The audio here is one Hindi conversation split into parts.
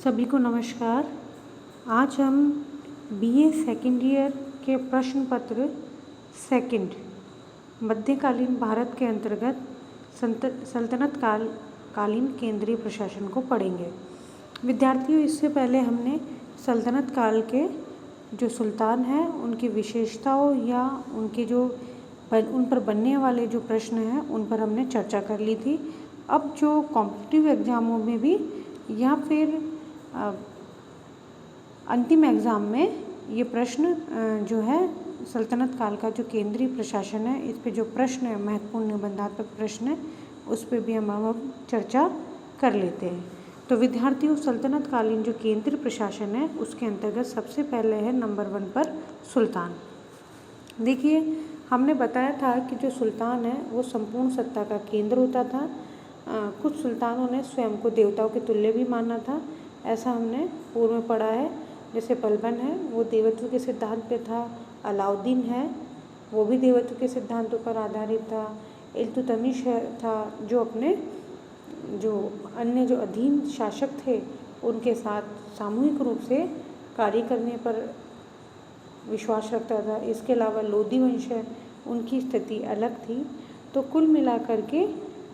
सभी को नमस्कार। आज हम बीए सेकेंड ईयर के प्रश्न पत्र सेकंड मध्यकालीन भारत के अंतर्गत सल्तनत कालीन केंद्रीय प्रशासन को पढ़ेंगे। विद्यार्थियों, इससे पहले हमने सल्तनत काल के जो सुल्तान हैं उनकी विशेषताओं या उनके जो उन पर बनने वाले जो प्रश्न हैं उन पर हमने चर्चा कर ली थी। अब जो कॉम्पिटिटिव एग्ज़ामों में भी या फिर अंतिम एग्ज़ाम में ये प्रश्न जो है सल्तनत काल का जो केंद्रीय प्रशासन है इस पे जो प्रश्न है, महत्वपूर्ण निबंधात्मक प्रश्न है, उस पे भी हम चर्चा कर लेते हैं। तो विद्यार्थियों, सल्तनत कालीन जो केंद्रीय प्रशासन है उसके अंतर्गत सबसे पहले है नंबर 1 पर सुल्तान। देखिए, हमने बताया था कि जो सुल्तान है वो संपूर्ण सत्ता का केंद्र होता था। कुछ सुल्तानों ने स्वयं को देवताओं के तुल्य भी माना था, ऐसा हमने पूर्व में पढ़ा है। जैसे बलबन है वो देवत्व के सिद्धांत पे था, अलाउद्दीन है वो भी देवत्व के सिद्धांतों पर आधारित था, इल्तुतमिश है था जो अपने जो अन्य जो अधीन शासक थे उनके साथ सामूहिक रूप से कार्य करने पर विश्वास रखता था। इसके अलावा लोदी वंश है, उनकी स्थिति अलग थी। तो कुल मिलाकर के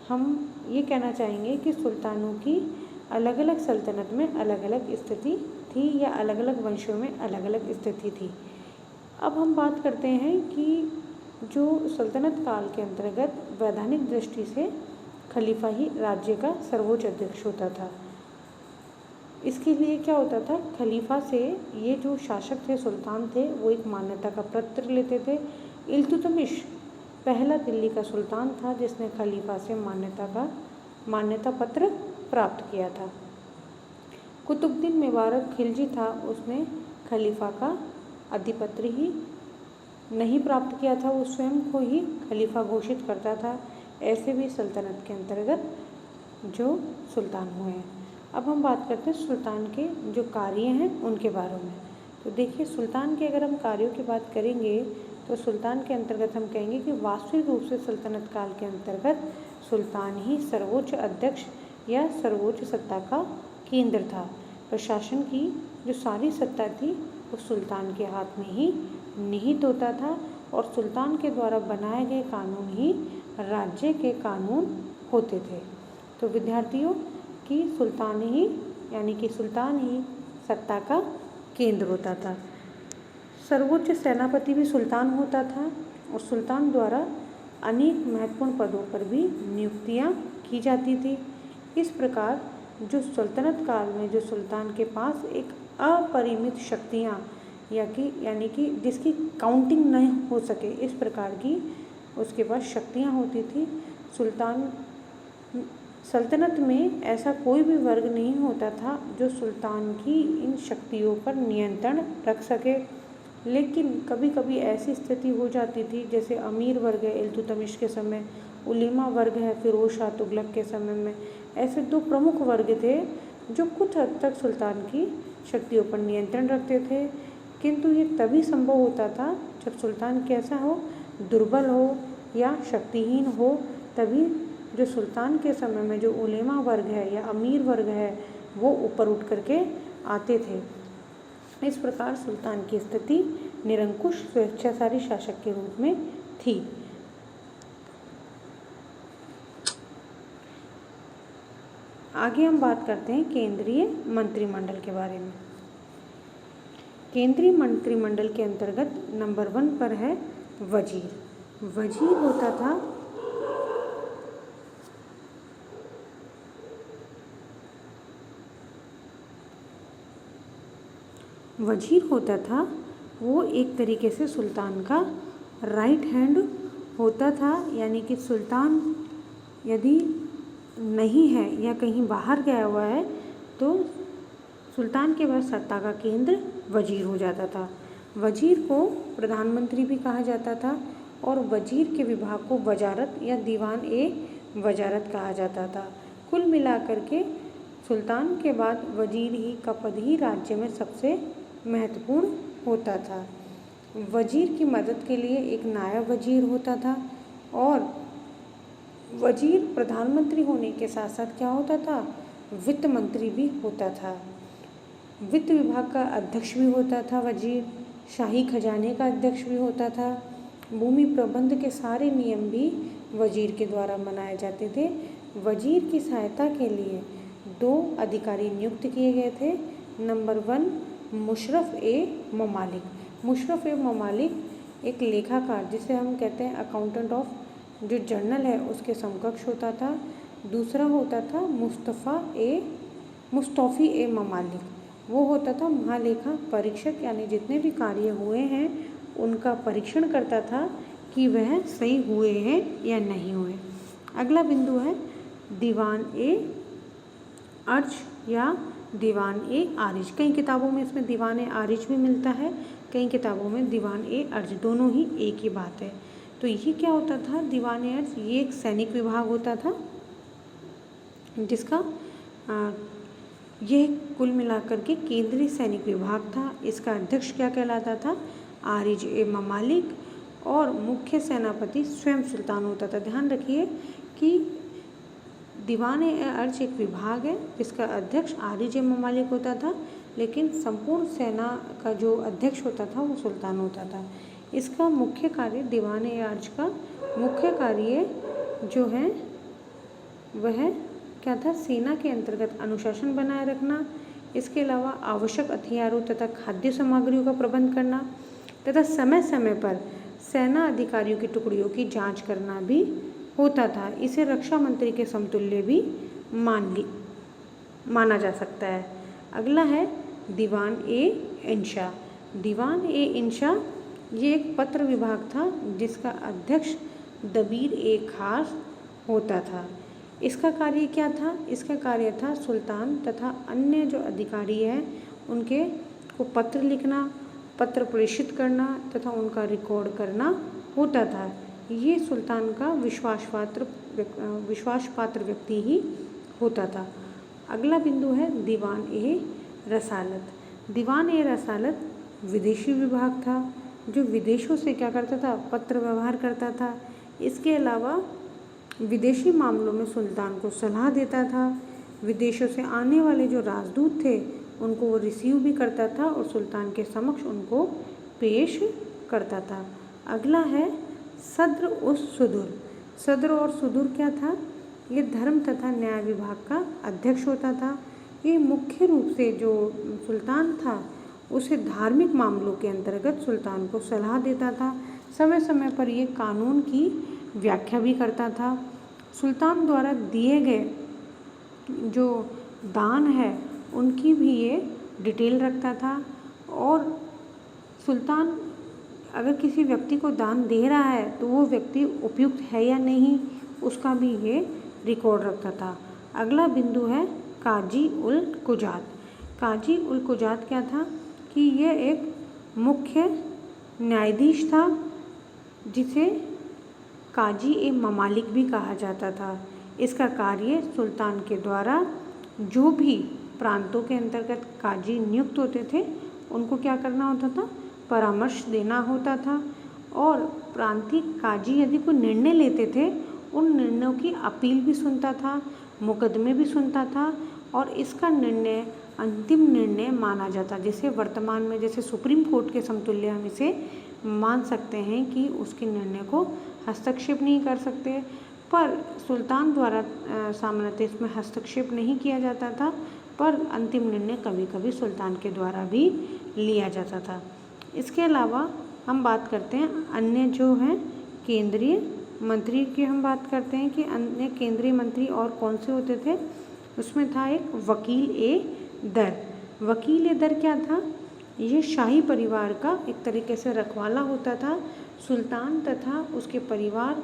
हम ये कहना चाहेंगे कि सुल्तानों की अलग अलग सल्तनत में अलग अलग स्थिति थी या अलग अलग वंशों में अलग अलग स्थिति थी। अब हम बात करते हैं कि जो सल्तनत काल के अंतर्गत वैधानिक दृष्टि से खलीफा ही राज्य का सर्वोच्च अध्यक्ष होता था। इसके लिए क्या होता था, खलीफा से ये जो शासक थे, सुल्तान थे, वो एक मान्यता का पत्र लेते थे। इल्तुतमिश पहला दिल्ली का सुल्तान था जिसने खलीफा से मान्यता पत्र प्राप्त किया था। कुतुबुद्दीन मुबारक खिलजी था, उसने खलीफा का अधिपत्र ही नहीं प्राप्त किया था, वो स्वयं को ही खलीफा घोषित करता था। ऐसे भी सल्तनत के अंतर्गत जो सुल्तान हुए हैं। अब हम बात करते हैं सुल्तान के जो कार्य हैं उनके बारे में। तो देखिए, सुल्तान के अगर हम कार्यों की बात करेंगे तो सुल्तान के अंतर्गत हम कहेंगे कि वास्तविक रूप से सल्तनत काल के अंतर्गत सुल्तान ही सर्वोच्च अध्यक्ष या सर्वोच्च सत्ता का केंद्र था। प्रशासन की जो सारी सत्ता थी वो सुल्तान के हाथ में ही निहित होता था और सुल्तान के द्वारा बनाए गए कानून ही राज्य के कानून होते थे। तो विद्यार्थियों की सुल्तान ही सत्ता का केंद्र होता था। सर्वोच्च सेनापति भी सुल्तान होता था और सुल्तान द्वारा अनेक महत्वपूर्ण पदों पर भी नियुक्तियां की जाती थी। इस प्रकार जो सल्तनत काल में जो सुल्तान के पास एक अपरिमित शक्तियां यानी कि जिसकी काउंटिंग नहीं हो सके, इस प्रकार की उसके पास शक्तियां होती थी। सल्तनत में ऐसा कोई भी वर्ग नहीं होता था जो सुल्तान की इन शक्तियों पर नियंत्रण रख सके। लेकिन कभी कभी ऐसी स्थिति हो जाती थी, जैसे अमीर वर्ग है इल्तुतमिश के समय, उलेमा वर्ग है फिरोज शाह तुगलक के समय में, ऐसे दो प्रमुख वर्ग थे जो कुछ हद तक सुल्तान की शक्तियों पर नियंत्रण रखते थे। किंतु ये तभी संभव होता था जब सुल्तान कैसा हो, दुर्बल हो या शक्तिहीन हो, तभी जो सुल्तान के समय में जो उलेमा वर्ग है या अमीर वर्ग है वो ऊपर उठ करके आते थे। इस प्रकार सुल्तान की स्थिति निरंकुश स्वेच्छाचारी शासक के रूप में थी। आगे हम बात करते हैं केंद्रीय मंत्रिमंडल के बारे में। केंद्रीय मंत्रिमंडल के अंतर्गत नंबर 1 पर है वजीर। वजीर होता था वो एक तरीके से सुल्तान का राइट हैंड होता था। यानी कि सुल्तान यदि नहीं है या कहीं बाहर गया हुआ है तो सुल्तान के पास सत्ता का केंद्र वजीर हो जाता था। वजीर को प्रधानमंत्री भी कहा जाता था और वजीर के विभाग को वजारत या दीवान ए वजारत कहा जाता था। कुल मिलाकर के सुल्तान के बाद वजीर ही का पद ही राज्य में सबसे महत्वपूर्ण होता था। वजीर की मदद के लिए एक नायब वजीर होता था और वजीर प्रधानमंत्री होने के साथ साथ क्या होता था, वित्त मंत्री भी होता था। वित्त विभाग का अध्यक्ष भी होता था वजीर, शाही खजाने का अध्यक्ष भी होता था। भूमि प्रबंध के सारे नियम भी वजीर के द्वारा बनाए जाते थे। वजीर की सहायता के लिए 2 अधिकारी नियुक्त किए गए थे। नंबर 1 मुशर्रफ ए ममालिक। मुशर्रफ ए ममालिक एक लेखाकार, जिसे हम कहते हैं अकाउंटेंट ऑफ जो जर्नल है उसके समकक्ष होता था। दूसरा होता था मुस्तफ़ी ए ममालिक, वो होता था महालेखा परीक्षक, यानी जितने भी कार्य हुए हैं उनका परीक्षण करता था कि वह सही हुए हैं या नहीं हुए। अगला बिंदु है दीवान ए अर्ज या दीवान ए आरिज। कई किताबों में इसमें दीवान ए आरिज भी मिलता है, कई किताबों में दीवान ए अर्ज, दोनों ही एक ही बात है। तो ये क्या होता था दीवान ए अर्ज? ये एक सैनिक विभाग होता था जिसका यह कुल मिलाकर के केंद्रीय सैनिक विभाग था। इसका अध्यक्ष क्या कहलाता था? आरिज ए ममालिक, और मुख्य सेनापति स्वयं सुल्तान होता था। ध्यान रखिए कि दीवान ए अर्ज एक विभाग है जिसका अध्यक्ष आरिज ए ममालिक होता था, लेकिन संपूर्ण सेना का जो अध्यक्ष होता था वो सुल्तान होता था। इसका मुख्य कार्य, दीवान ए अर्ज का मुख्य कार्य जो है वह क्या था? सेना के अंतर्गत अनुशासन बनाए रखना, इसके अलावा आवश्यक हथियारों तथा खाद्य सामग्रियों का प्रबंध करना तथा समय समय पर सेना अधिकारियों की टुकड़ियों की जांच करना भी होता था। इसे रक्षा मंत्री के समतुल्य भी माना जा सकता है। अगला है दीवान ए इंशा। दीवान ए इंशा ये एक पत्र विभाग था जिसका अध्यक्ष दबीर ए खास होता था। इसका कार्य क्या था? इसका कार्य था सुल्तान तथा अन्य जो अधिकारी हैं उनके को पत्र लिखना, पत्र प्रेषित करना तथा उनका रिकॉर्ड करना होता था। ये सुल्तान का विश्वासपात्र व्यक्ति ही होता था। अगला बिंदु है दीवान ए रसालत। दीवान ए रसालत विदेशी विभाग था जो विदेशों से क्या करता था? पत्र व्यवहार करता था। इसके अलावा विदेशी मामलों में सुल्तान को सलाह देता था। विदेशों से आने वाले जो राजदूत थे उनको वो रिसीव भी करता था और सुल्तान के समक्ष उनको पेश करता था। अगला है सद्र उस सुदुर। सद्र और सुदुर क्या था? ये धर्म तथा न्याय विभाग का अध्यक्ष होता था। ये मुख्य रूप से जो सुल्तान था उसे धार्मिक मामलों के अंतर्गत सुल्तान को सलाह देता था। समय समय पर ये कानून की व्याख्या भी करता था। सुल्तान द्वारा दिए गए जो दान है उनकी भी ये डिटेल रखता था, और सुल्तान अगर किसी व्यक्ति को दान दे रहा है तो वो व्यक्ति उपयुक्त है या नहीं उसका भी ये रिकॉर्ड रखता था। अगला बिंदु है काजी उल कुजात। काजी उल कुजात क्या था कि यह एक मुख्य न्यायाधीश था जिसे काजी ए ममालिक भी कहा जाता था। इसका कार्य सुल्तान के द्वारा जो भी प्रांतों के अंतर्गत काजी नियुक्त होते थे उनको क्या करना होता था? परामर्श देना होता था। और प्रांतीय काजी यदि कोई निर्णय लेते थे उन निर्णयों की अपील भी सुनता था, मुकदमे भी सुनता था, और इसका निर्णय अंतिम निर्णय माना जाता, जिसे वर्तमान में जैसे सुप्रीम कोर्ट के समतुल्य हम इसे मान सकते हैं कि उसके निर्णय को हस्तक्षेप नहीं कर सकते। पर सुल्तान द्वारा सामान्यतः इसमें हस्तक्षेप नहीं किया जाता था, पर अंतिम निर्णय कभी कभी सुल्तान के द्वारा भी लिया जाता था। इसके अलावा हम बात करते हैं अन्य जो हैं केंद्रीय मंत्री की। हम बात करते हैं कि अन्य केंद्रीय मंत्री और कौन से होते थे। उसमें था एक वकील ए दर। वकील ए दर क्या था? ये शाही परिवार का एक तरीके से रखवाला होता था। सुल्तान तथा उसके परिवार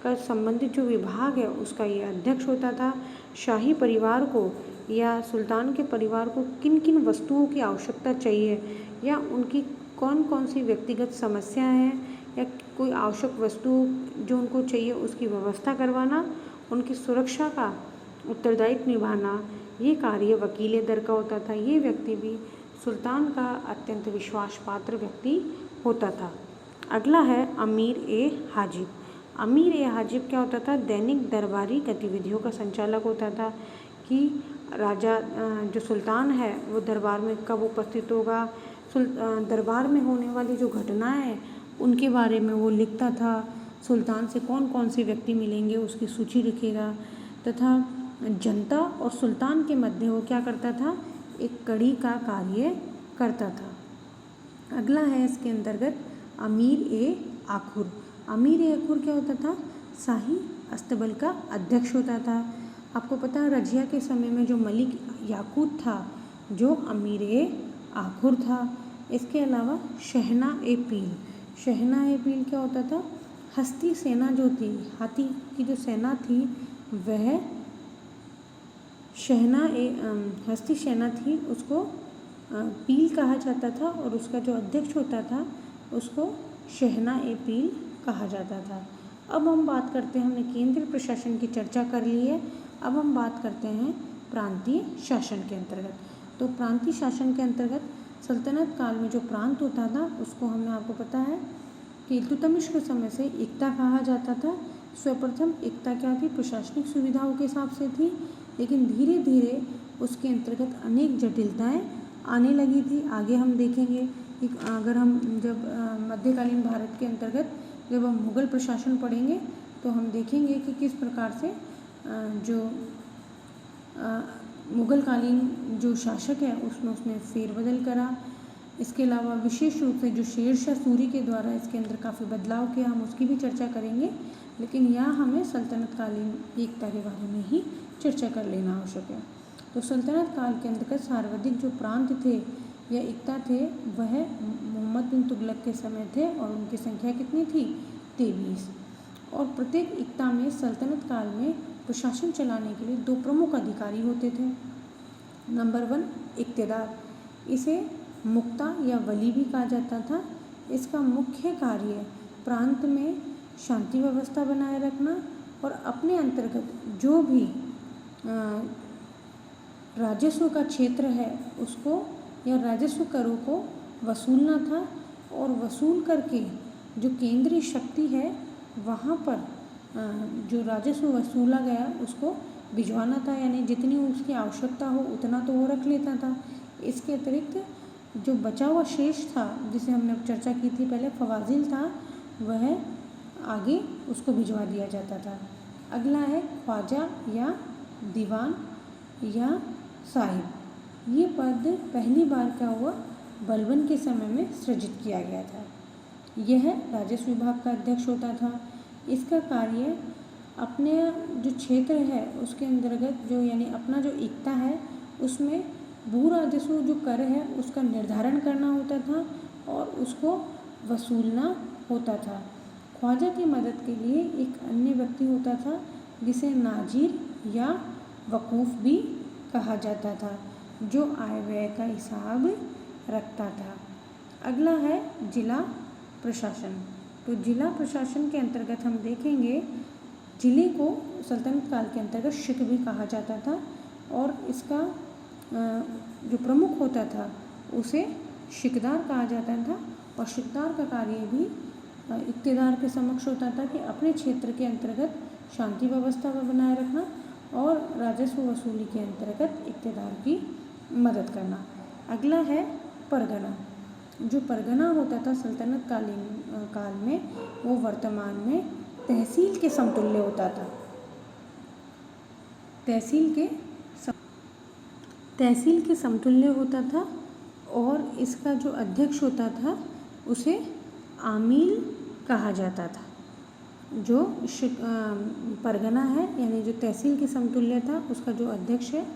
का संबंधित जो विभाग है उसका ये अध्यक्ष होता था। शाही परिवार को या सुल्तान के परिवार को किन किन वस्तुओं की आवश्यकता चाहिए या उनकी कौन कौन सी व्यक्तिगत समस्या है या कोई आवश्यक वस्तु जो उनको चाहिए उसकी व्यवस्था करवाना, उनकी सुरक्षा का उत्तरदायित्व निभाना, ये कार्य वकील दर का होता था। ये व्यक्ति भी सुल्तान का अत्यंत विश्वासपात्र व्यक्ति होता था। अगला है अमीर ए हाजिब। अमीर ए हाजिब क्या होता था? दैनिक दरबारी गतिविधियों का संचालक होता था कि राजा जो सुल्तान है वो दरबार में कब उपस्थित होगा, दरबार में होने वाली जो घटनाएं हैं उनके बारे में वो लिखता था। सुल्तान से कौन कौन से व्यक्ति मिलेंगे उसकी सूची लिखेगा, तथा जनता और सुल्तान के मध्य वो क्या करता था, एक कड़ी का कार्य करता था। अगला है इसके अंतर्गत अमीर ए आखुर। अमीर ए आखुर क्या होता था, शाही अस्तबल का अध्यक्ष होता था। आपको पता है रजिया के समय में जो मलिक याकूत था जो अमीर ए आखुर था। इसके अलावा शहना ए पील। शहना ए पील क्या होता था, हस्ती सेना जो थी, हाथी की जो सेना थी वह हस्ती सेना थी, उसको पील कहा जाता था और उसका जो अध्यक्ष होता था उसको शहना ए पील कहा जाता था। अब हम बात करते हैं, हमने केंद्रीय प्रशासन की चर्चा कर ली है, अब हम बात करते हैं प्रांतीय शासन के अंतर्गत। तो प्रांतीय शासन के अंतर्गत सल्तनत काल में जो प्रांत होता था उसको हमने, आपको पता है कि इल्तुतमिश के समय से एकता कहा जाता था। सर्वप्रथम एकता क्या थी, प्रशासनिक सुविधाओं के हिसाब से थी, लेकिन धीरे धीरे उसके अंतर्गत अनेक जटिलताएं आने लगी थी। आगे हम देखेंगे कि अगर हम जब मध्यकालीन भारत के अंतर्गत जब हम मुग़ल प्रशासन पढ़ेंगे तो हम देखेंगे कि किस प्रकार से जो मुग़ल कालीन जो शासक है उसमें उसने फेरबदल करा। इसके अलावा विशेष रूप से जो शेरशाह सूरी के द्वारा इसके अंदर काफ़ी बदलाव किया, हम उसकी भी चर्चा करेंगे, लेकिन यहाँ हमें सल्तनत कालीन एकता के बारे में ही चर्चा कर लेना आवश्यक है। तो सल्तनत काल के अंतर्गत सर्वाधिक जो प्रांत थे या एकता थे वह मोहम्मद बिन तुगलक के समय थे और उनकी संख्या कितनी थी, 23। और प्रत्येक एकता में सल्तनत काल में प्रशासन चलाने के लिए 2 प्रमुख अधिकारी होते थे। नंबर 1 इक्तेदार, इसे मुक्ता या वली भी कहा जाता था। इसका मुख्य कार्य प्रांत में शांति व्यवस्था बनाए रखना और अपने अंतर्गत जो भी राजस्व का क्षेत्र है उसको या राजस्व करों को वसूलना था, और वसूल करके जो केंद्रीय शक्ति है वहाँ पर जो राजस्व वसूला गया उसको भिजवाना था, यानी जितनी उसकी आवश्यकता हो उतना तो वो रख लेता था। इसके अतिरिक्त जो बचा हुआ शेष था जिसे हमने चर्चा की थी पहले, फवाजिल था, वह आगे उसको भिजवा दिया जाता था। अगला है ख्वाजा या दीवान या साहिब। ये पद पहली बार क्या हुआ, बलबन के समय में सृजित किया गया था। यह राजस्व विभाग का अध्यक्ष होता था। इसका कार्य अपने जो क्षेत्र है उसके अंतर्गत जो यानी अपना जो एकता है उसमें भू राजस्व जो कर है उसका निर्धारण करना होता था और उसको वसूलना होता था। ख्वाजा की मदद के लिए एक अन्य व्यक्ति होता था जिसे नाजिर या वकूफ़ भी कहा जाता था, जो आय व्यय का हिसाब रखता था। अगला है जिला प्रशासन। तो जिला प्रशासन के अंतर्गत हम देखेंगे जिले को सल्तनत काल के अंतर्गत शिक भी कहा जाता था और इसका जो प्रमुख होता था उसे शिकदार कहा जाता था, और शिकदार का कार्य भी इक्तेदार के समक्ष होता था कि अपने क्षेत्र के अंतर्गत शांति व्यवस्था को बनाए रखना और राजस्व वसूली के अंतर्गत इक्तेदार की मदद करना। अगला है परगना। जो परगना होता था सल्तनत काल में वो वर्तमान में तहसील के समतुल्य होता था। तहसील के समतुल्य होता था और इसका जो अध्यक्ष होता था उसे आमील कहा जाता था। जो परगना है यानी जो तहसील के समतुल्य था उसका जो अध्यक्ष है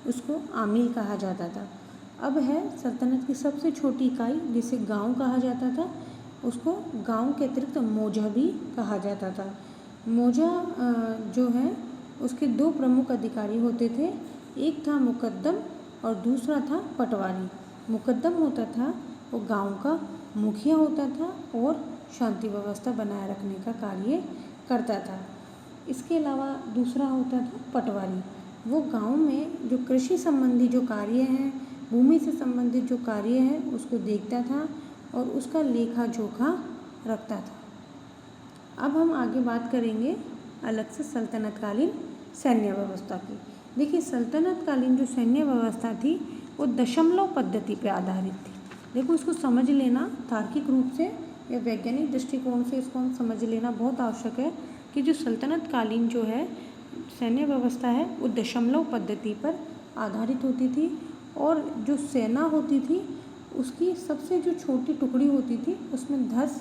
उसको आमील कहा जाता था। अब है सल्तनत की सबसे छोटी इकाई जिसे गांव कहा जाता था, उसको गांव के अतिरिक्त मौजा भी कहा जाता था। मौजा जो है उसके 2 प्रमुख अधिकारी होते थे, एक था मुकद्दम और दूसरा था पटवारी। मुकद्दम होता था वो गांव का मुखिया होता था और शांति व्यवस्था बनाए रखने का कार्य करता था। इसके अलावा दूसरा होता था पटवारी, वो गांव में जो कृषि संबंधी जो कार्य हैं, भूमि से संबंधित जो कार्य है उसको देखता था और उसका लेखा जोखा रखता था। अब हम आगे बात करेंगे अलग से सल्तनतकालीन सैन्य व्यवस्था की। देखिए सल्तनत कालीन जो सैन्य व्यवस्था थी वो दशमलव पद्धति पे आधारित थी। देखो इसको समझ लेना तार्किक रूप से या वैज्ञानिक दृष्टिकोण से इसको हम समझ लेना बहुत आवश्यक है कि जो सल्तनत कालीन जो है सैन्य व्यवस्था है वो दशमलव पद्धति पर आधारित होती थी और जो सेना होती थी उसकी सबसे जो छोटी टुकड़ी होती थी उसमें 10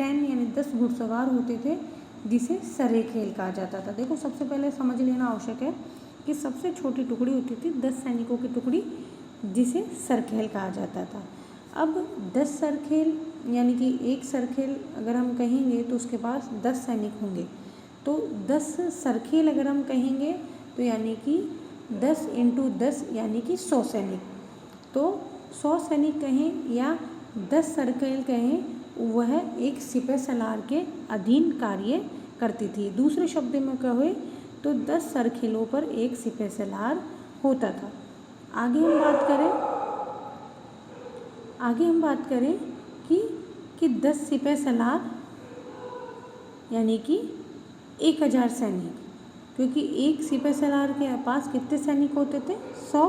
यानी 10 घुड़सवार होते थे जिसे सरेखेल कहा जाता था। देखो सबसे पहले समझ लेना आवश्यक है कि सबसे छोटी टुकड़ी होती थी 10 सैनिकों की टुकड़ी जिसे सरखेल कहा जाता था। अब 10 सरखेल यानी कि एक सरखेल अगर हम कहेंगे तो उसके पास 10 सैनिक होंगे, तो 10 सरखेल अगर हम कहेंगे तो यानी कि 10 × 10 यानी कि 100 सैनिक। तो 100 सैनिक कहें या 10 सरखेल कहें, वह एक सिपह सलार के अधीन कार्य करती थी। दूसरे शब्द में कहे तो 10 सरखेलों पर एक सिपह सलार होता था। आगे हम बात करें कि 10 सिपह सलार यानी कि 1000 सैनिक, क्योंकि एक सिपह सलार के पास कितने सैनिक होते थे 100,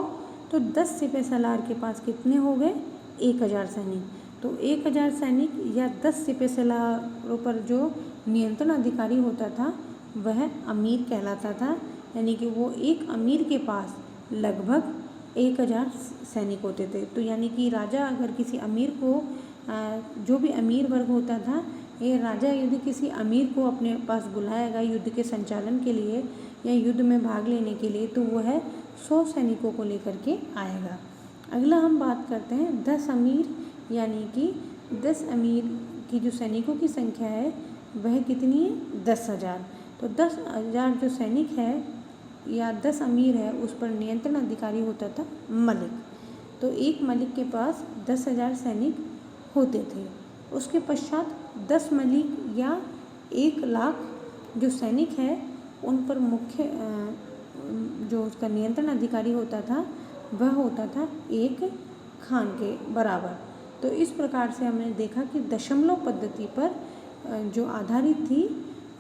तो 10 सिपह सलार के पास कितने हो गए 1000 सैनिक। तो 1000 सैनिक या 10 सिपह सलारों पर जो नियंत्रण अधिकारी होता था वह अमीर कहलाता था, यानी कि वो एक अमीर के पास लगभग 1000 सैनिक होते थे। तो यानी कि राजा अगर किसी अमीर को जो भी अमीर वर्ग होता था, ये राजा यदि किसी अमीर को अपने पास बुलाएगा युद्ध के संचालन के लिए या युद्ध में भाग लेने के लिए, तो वह 100 सैनिकों को लेकर के आएगा। अगला हम बात करते हैं 10 अमीर, यानी कि 10 अमीर की जो सैनिकों की संख्या है वह कितनी है 10,000। तो 10,000 जो सैनिक है या 10 अमीर है उस पर नियंत्रण अधिकारी होता था मलिक। तो एक मलिक के पास 10,000 सैनिक होते थे। उसके पश्चात 10 मलिक या 1 लाख जो सैनिक है उन पर मुख्य जो उसका नियंत्रण अधिकारी होता था वह होता था एक खान के बराबर। तो इस प्रकार से हमने देखा कि दशमलव पद्धति पर जो आधारित थी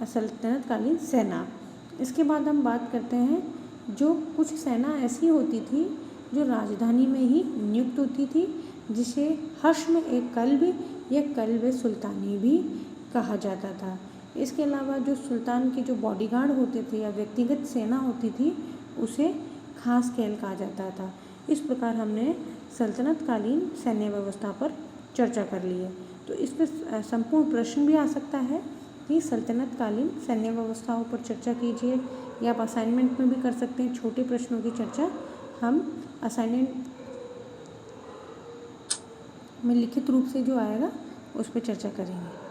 सल्तनत कालीन सेना। इसके बाद हम बात करते हैं जो कुछ सेना ऐसी होती थी जो राजधानी में ही नियुक्त होती थी, जिसे हश्म ए कल्ब या कल्ब सुल्तानी भी कहा जाता था। इसके अलावा जो सुल्तान के जो बॉडीगार्ड होते थे या व्यक्तिगत सेना होती थी उसे खास खेल कहा जाता था। इस प्रकार हमने सल्तनत कालीन सैन्य व्यवस्था पर चर्चा कर ली है। तो इस पर संपूर्ण प्रश्न भी आ सकता है कि सल्तनत कालीन सैन्य व्यवस्थाओं पर चर्चा कीजिए, या आप असाइनमेंट में भी कर सकते हैं। छोटे प्रश्नों की चर्चा हम असाइनमेंट में लिखित रूप से जो आएगा उस पर चर्चा करेंगे।